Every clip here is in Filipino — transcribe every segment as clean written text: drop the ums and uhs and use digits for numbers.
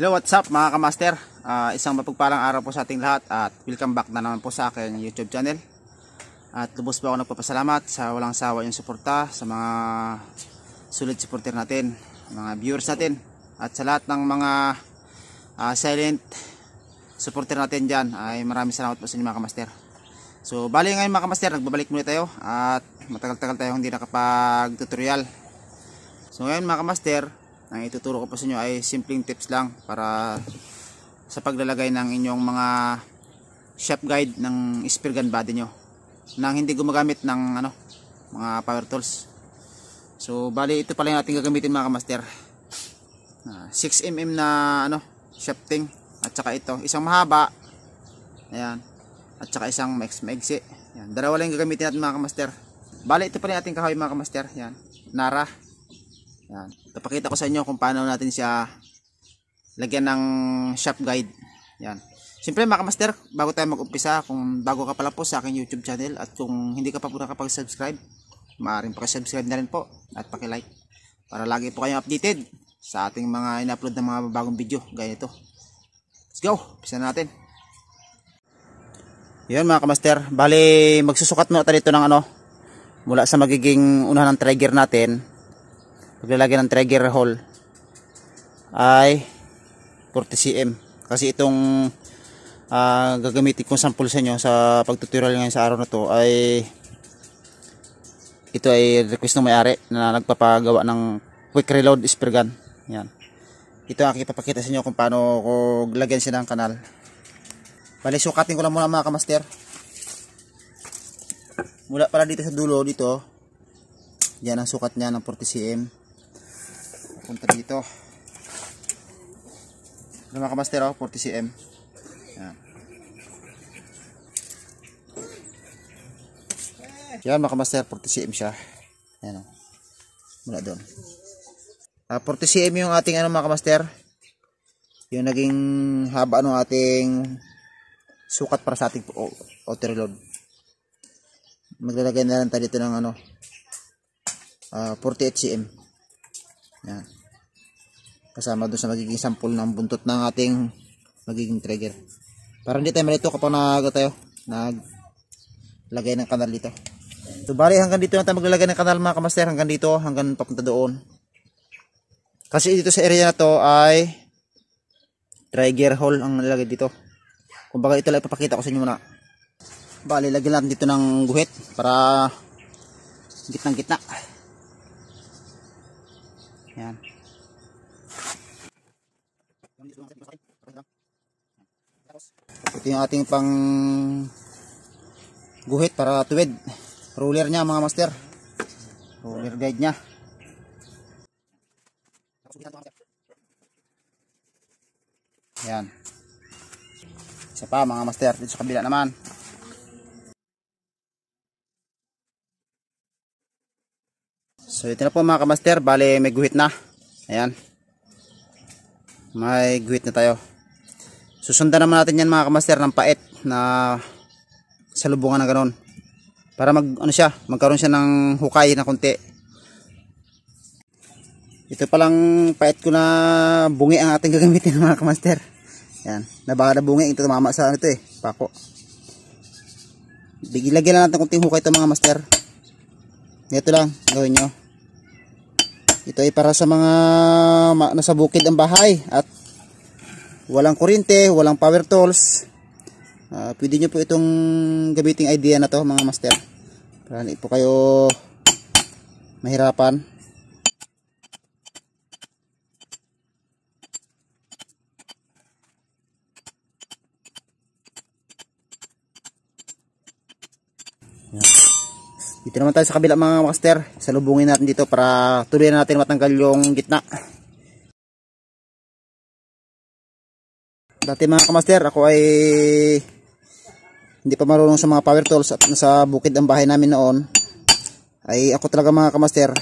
Hello, what's up mga kamaster? Isang mapagpalang araw po sa ating lahat at welcome back na naman po sa aking YouTube channel. At lubos po ako nagpapasalamat sa walang sawa yung suporta sa mga sulit supporter natin, mga viewers natin, at sa lahat ng mga silent supporter natin dyan ay maraming salamat po sa inyo mga kamaster. So bali ngayon mga kamaster, nagbabalik muli tayo at matagal-tagal tayo hindi nakapag-tutorial. So ngayon mga kamaster, ang ituturo ko po sa inyo ay simpleng tips lang para sa paglalagay ng inyong mga shop guide ng spear gun body nyo nang hindi gumagamit ng mga power tools. So bali ito pala yung ating gagamitin mga kamaster, 6mm na shafting, at saka ito isang mahaba, ayan, at saka isang maigsi. Yan, dalawa lang yung gagamitin natin mga kamaster. Bali ito pala yung ating kahoy mga kamaster, yan, Nara. Yan. Ipapakita ko sa inyo kung paano natin siya lagyan ng shop guide. Yan. Siyempre mga kamaster, bago tayo mag-umpisa, kung bago ka pala po sa aking YouTube channel at kung hindi ka pa po nakapag-subscribe, maaaring pakisubscribe na rin po at pakilike para lagi po kayong updated sa ating mga in-upload na mga bagong video gaya ito. Let's go! Umpisa natin. Yan mga kamaster, bali magsusukat muna tayo dito ng mula sa magiging unahan ng trigger natin. Paglalagay ng trigger hole ay 40 cm kasi itong gagamitin kong sample sa inyo sa pagtutorial ngayon sa araw na to ay ito ay request ng may-ari na nagpapagawa ng quick reload spear gun. Yan. Ito ang ipapakita sa inyo kung paano ko lagyan siya ng kanal. Bali sukatin ko lang muna mga kamaster. Mula pala dito sa dulo dito, yan ang sukat niya ng 40 cm. Punta dito mga kamaster, 40 cm. Yan mga kamaster, 40 cm siya. Yan, mula doon 40 cm yung ating mga kamaster, yung naging haba ng ating sukat para sa ating auto reload. Maglalagay na lang tayo dito ng 48 cm. Yan. Kasama doon sa magiging sample ng buntot ng ating magiging trigger. Para hindi tayo malito kapag naglagay ng kanal dito. So bali hanggang dito na tayo maglalagay ng kanal mga kamaster, hanggang dito, hanggang papunta doon. Kasi dito sa area na to ay trigger hole ang nilagay dito. Kumbaga ito lang ipapakita ko sa inyo muna. Bali lagyan natin dito ng guhit para gitnang gitna. Yan. Ito yung ating pang guhit para tuwid. Ruler nya mga master. Ruler guide nya. Yan. Isa pa mga master, dito sa kabila naman. So ito na po mga kamaster, bali may guhit na. Ayan. May guhit na tayo. Susundan naman natin yan mga kamaster ng pait na salubungan na ganoon. Para magkaroon siya ng hukay na konti. Ito palang pait ko na bungi ang ating gagamitin mga kamaster. Yan. Nabaka na bungi, ito tumama sa pako. Lagyan na natin konting hukay ito mga master. Ito lang, gawin nyo. Ito ay para sa mga nasa bukid ang bahay at walang kuryente, walang power tools. Pwede nyo po itong gamiting idea na to mga master. Para hindi po kayo mahirapan. Yan. Dito naman tayo sa kabila mga master. Salubungin natin dito para tuloy natin matanggal yung gitna. Dati mga kamaster, ako ay hindi pa marunong sa mga power tools at nasa bukid ang bahay namin noon. Ay ako talaga mga kamaster,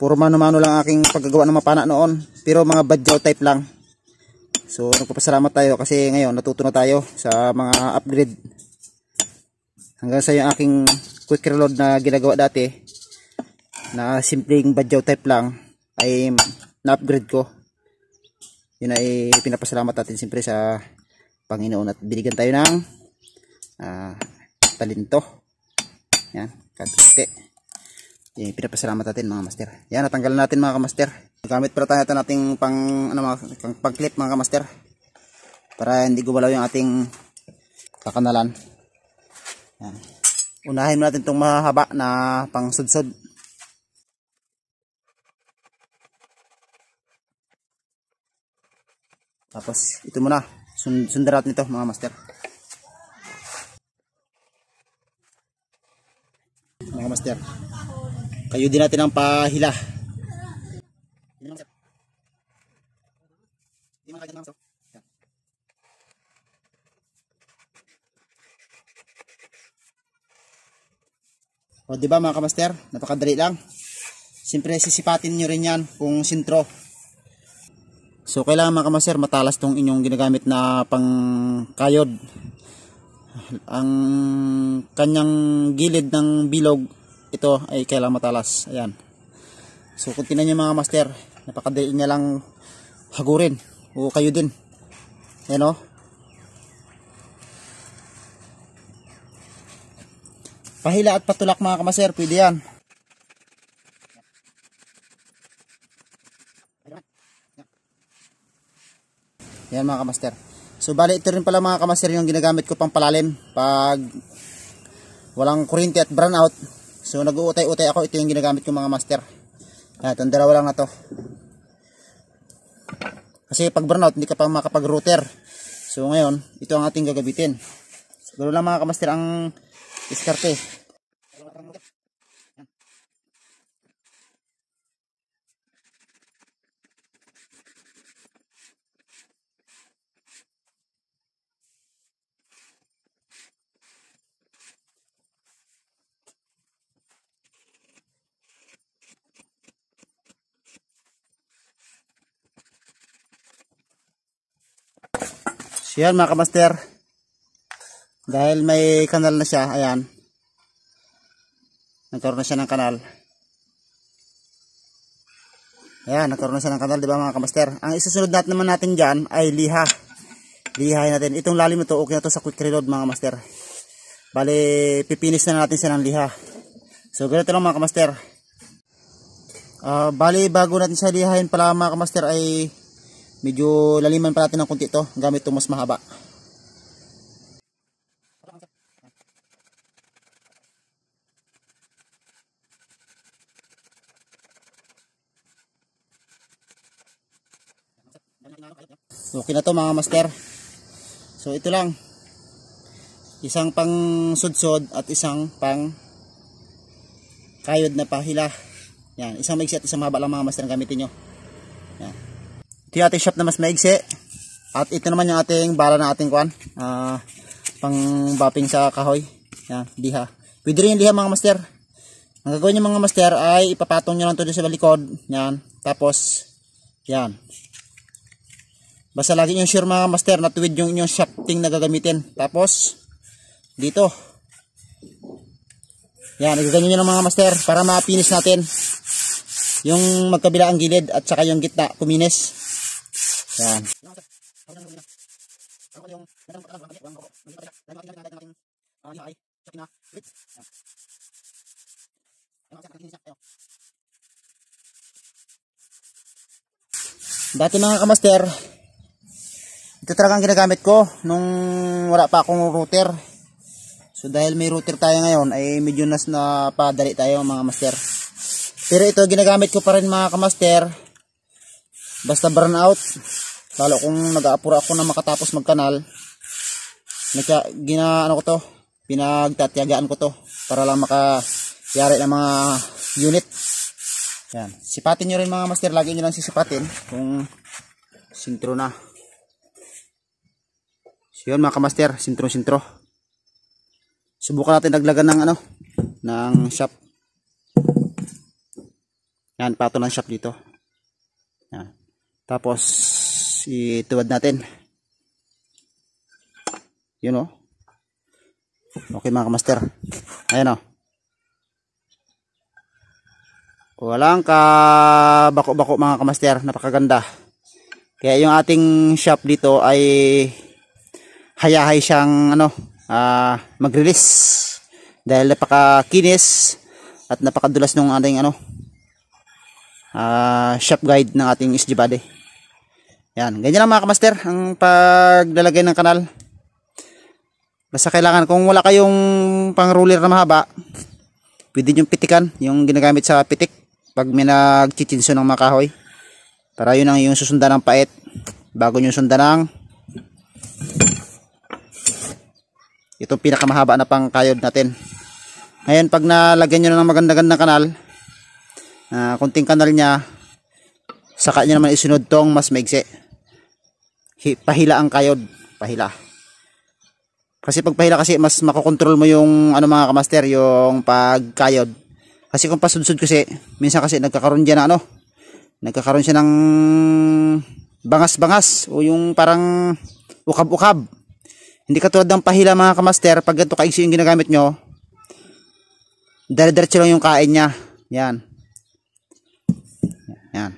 puro mano-mano lang aking paggagawa ng mapana noon. Pero mga badyaw type lang. So nagpapasalamat tayo kasi ngayon natuto na tayo sa mga upgrade. Hanggang sa yung aking quick reload na ginagawa dati na simpleng badyaw type lang ay na-upgrade ko. Yun ay pinapasalamat natin siyempre sa Panginoon at binigyan tayo ng talento. Yan, kadute. Yan, pinapasalamat natin mga master. Yan, natanggalan natin mga kamaster. Gamit pala tayo nating pang clip mga kamaster. Para hindi gumalaw yung ating kakanalan. Yan. Unahin natin itong mahaba na pang sudsod. Tapos ito muna, sundan natin ito mga master. Mga master, kayo din natin ang pahila. O diba mga kamaster, napakadali lang. Siyempre sisipatin nyo rin yan kung sintro. So kailangan mga kamaster matalas tong inyong ginagamit na pang kayod. Ang kanyang gilid ng bilog ito ay kailangan matalas. Ayan. So kung tinan nyo mga master, napakadali niya lang hagurin o kayo din. Ayan o. Pahila at patulak mga kamaster, pwede yan. Yan mga kamaster. So bali ito rin pala mga kamaster yung ginagamit ko pang palalim pag walang kuryente at brownout. So nag-uutay-utay ako, ito yung ginagamit ko mga master. Itong dalawa lang na to. Kasi pag brownout hindi ka pa makapag-router. So ngayon ito ang ating gagamitin. So ganoon lang mga kamaster ang diskarte. So yan mga kamaster, dahil may kanal na siya, ayan, nagkaroon na siya ng kanal. Ayan, nagkaroon na siya ng kanal, diba mga kamaster? Ang isusunod naman natin dyan ay liha. Lihahin natin. Itong lalim ito, okay na to sa quick reload mga kamaster. Bali, pipinis na natin siya ng liha. So ganito lang mga kamaster. Bali, bago natin siya lihahin pala mga kamaster ay medyo laliman pa natin ng kunti ito gamit itong mas mahaba. Okay na to mga master. So ito lang, isang pang sudsod at isang pang kayod na pahila. Yan, isang maigsi at isang mahaba lang mga master ang gamitin nyo. Yan. Ito yung ating shop na mas maigsi. At ito naman yung ating bala na ating kwan, pang bapping sa kahoy. Yan, liha. Pwede rin yung liha mga master. Ang gagawin nyo mga master ay ipapatong nyo lang ito sa balikod. Yan, tapos yan. Basta lagi nyo sure mga master na tuwid yung inyong shafting na gagamitin. Tapos dito. Yan, igaganyan nyo ng mga master para ma-finish natin yung magkabila ang gilid at saka yung gitna kuminis. Yan. Dati mga kamaster, ito talagang ginagamit ko nung wala pa akong router. So dahil may router tayo ngayon ay medyo nas na padali tayo mga master. Pero ito ginagamit ko pa rin mga kamaster. Basta burn out. Lalo kung nag-aapura ako na makatapos magkanal. Ano ko to, pinagtatiyagaan ko to para lang makayari ng mga unit. Yan. Sipatin nyo rin mga master, lagi nyo lang sisipatin kung sintro na. So yun mga kamaster, sintro. Subukan natin daglagan ng ng shop. Yan, pato ng shop dito. Yan. Tapos ituwad natin. Yun o. Okay mga kamaster. Ayan o. Walang ka bako-bako mga kamaster, napakaganda. Kaya yung ating shop dito ay hayahay siyang mag-release dahil napakakinis at napakadulas ng ating shop guide ng ating SG Body. Yan, ganyan lang mga kamaster ang paglalagay ng kanal. Basta kailangan, kung wala kayong pang roller na mahaba, pwede nyo pitikan yung ginagamit sa pitik pag may nagchichinso ng mga kahoy, para yun ang yung susundan ng pait bago nyo sundan ng itong pinakamahaba na pang kayod natin. Ngayon pag nalagyan nyo na ng maganda-gandang kanal, kunting kanal nya, saka nyo naman isunod tong mas maigsi. Pahila ang kayod, pahila. Kasi pag pahila kasi mas makokontrol mo yung mga kamaster, yung pagkayod. Kasi kung pasudsud kasi, minsan kasi nagkakaroon dyan na nagkakaroon siya ng bangas-bangas o yung parang ukab-ukab. Hindi katulad ng pahila mga kamaster, pag ganito kaigsi yung ginagamit nyo, dire-diretso lang yung kain nya. Yan. Yan.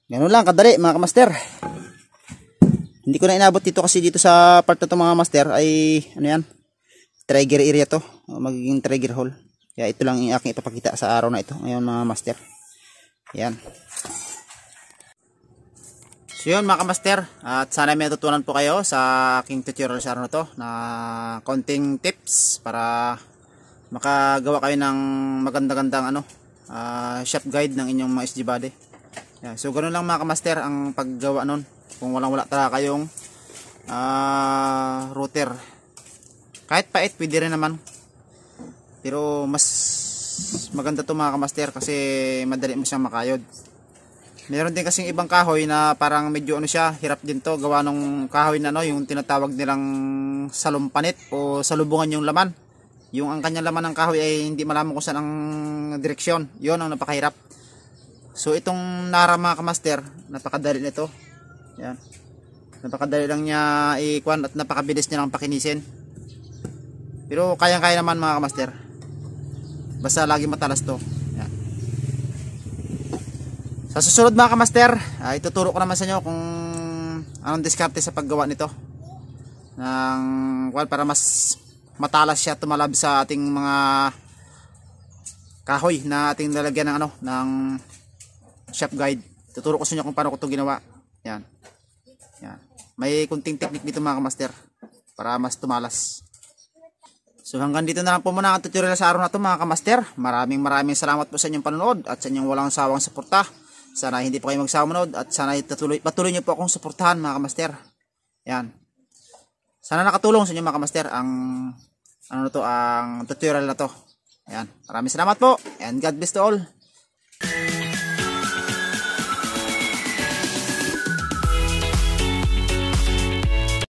Ganun lang kadali mga kamaster. Hindi ko na inabot dito kasi dito sa part na to mga master ay trigger area to, magiging trigger hole. Kaya ito lang yung aking ipapakita sa araw na ito ngayon mga master. Yan. So yun mga kamaster, at sana may natutunan po kayo sa aking tutorial sa araw na to na konting tips para makagawa kayo ng maganda-gandang shop guide ng inyong mga SG Body. Yan. So ganoon lang mga kamaster ang paggawa nun. Kung wala talaga kayong router, kahit pait pwede rin naman, pero mas maganda to mga kamaster kasi madali mo siyang makayod. Meron din kasing ibang kahoy na parang medyo siya, hirap din to gawa ng kahoy na yung tinatawag nilang salumpanit o salubungan yung laman. Yung ang kanyang laman ng kahoy ay hindi malaman kung saan ang direksyon. Yon ang napakahirap. So itong Nara mga kamaster, napakadali nito. Yan. Napakadali lang niya ikuan at napakabilis niya lang pakinisin. Pero kayang-kaya naman mga kamaster. Basta lagi matalas to. Yan. Sa susunod mga kamaster, ituturo ko naman sa inyo kung anong diskarte sa paggawa nito. Para mas matalas siya tumalab sa ating mga kahoy na ating lalagyan ng shop guide. Tuturo ko sa inyo kung paano ko ito ginawa. Yan. Yan. May kunting technique dito mga kamaster para mas tumalas. So hanggang dito na lang po muna ang tutorial sa araw na ito mga kamaster. Maraming salamat po sa inyong panonood at sa inyong walang sawang suporta. Sana hindi po kayo magsawa manood at sana patuloy nyo po akong suportahan mga kamaster. Yan. Sana nakatulong sa inyo mga kamaster ang ang tutorial na to. Yan. Maraming salamat po and God bless to all.